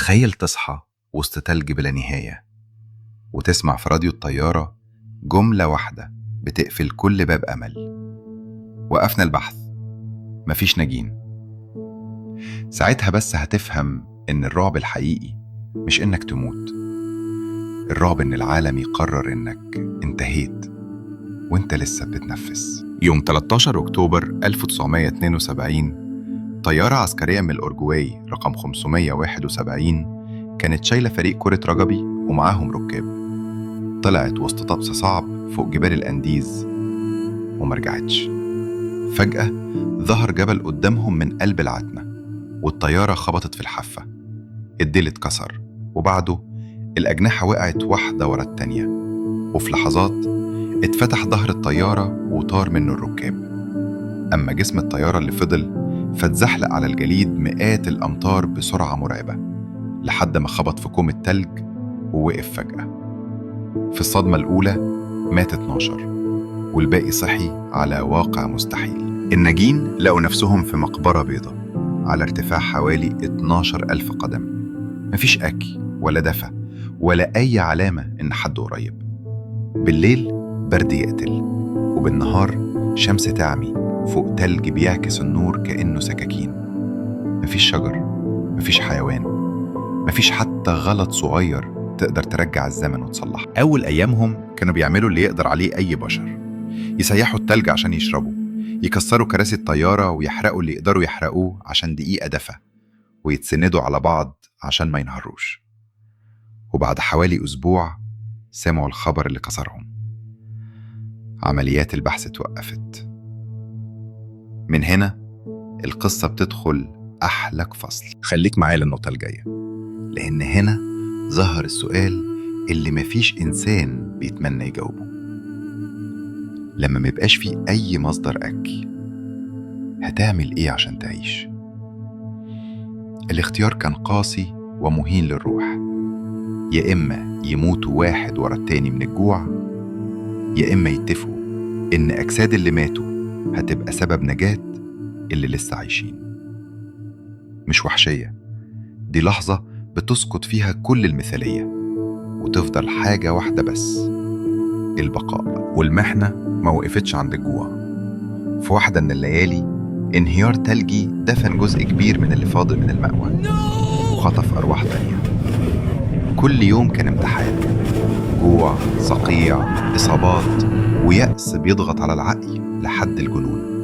تخيل تصحى وسط تلج بلا نهاية وتسمع في راديو الطيارة جملة واحدة بتقفل كل باب أمل: وقفنا البحث، مفيش ناجين. ساعتها بس هتفهم إن الرعب الحقيقي مش إنك تموت، الرعب إن العالم يقرر إنك انتهيت وإنت لسه بتتنفس. يوم 13 أكتوبر 1972 طيارة عسكرية من الأورجواي رقم 571 كانت شايلة فريق كرة رجبي ومعاهم ركاب. طلعت وسط طقس صعب فوق جبال الأنديز ومرجعتش. فجأة ظهر جبل قدامهم من قلب العتمة، والطيارة خبطت في الحافة، الديل اتكسر، وبعده الأجنحة وقعت واحدة ورا التانية، وفي لحظات اتفتح ظهر الطيارة وطار منه الركاب. أما جسم الطيارة اللي فضل فاتزحلق على الجليد مئات الأمتار بسرعة مرعبة لحد ما خبط في كوم التلج ووقف فجأة. في الصدمة الأولى مات 12 والباقي صحي على واقع مستحيل. الناجين لقوا نفسهم في مقبرة بيضاء على ارتفاع حوالي 12,000 قدم. مفيش أكل ولا دفى ولا أي علامة إن حد قريب. بالليل برد يقتل، وبالنهار شمس تعمي فوق تلج بيعكس النور كأنه سكاكين. مفيش شجر، مفيش حيوان، مفيش حتى غلط صغير تقدر ترجع الزمن وتصلحه. أول أيامهم كانوا بيعملوا اللي يقدر عليه أي بشر: يسيحوا التلج عشان يشربوا، يكسروا كراسي الطيارة ويحرقوا اللي يقدروا يحرقوه عشان دقيقة دفى، ويتسندوا على بعض عشان ما ينهروش. وبعد حوالي أسبوع سمعوا الخبر اللي كسرهم: عمليات البحث توقفت. من هنا القصة بتدخل أحلى فصل. خليك معايا للنقطة الجاية، لأن هنا ظهر السؤال اللي مفيش إنسان بيتمنى يجاوبه. لما ميبقاش فيه أي مصدر أكل، هتعمل إيه عشان تعيش؟ الاختيار كان قاسي ومهين للروح: يا إما يموتوا واحد ورا التاني من الجوع، يا إما يتفقوا إن أجساد اللي ماتوا هتبقى سبب نجاة اللي لسه عايشين. مش وحشية، دي لحظة بتسقط فيها كل المثالية وتفضل حاجة واحدة بس: البقاء. والمحنة ما وقفتش عند الجوع. في واحدة من الليالي انهيار تلجي دفن جزء كبير من اللي فاضل من المأوى وخطف أرواح تانية. كل يوم كان امتحان: جوع، صقيع، إصابات، ويأس بيضغط على العقل لحد الجنون.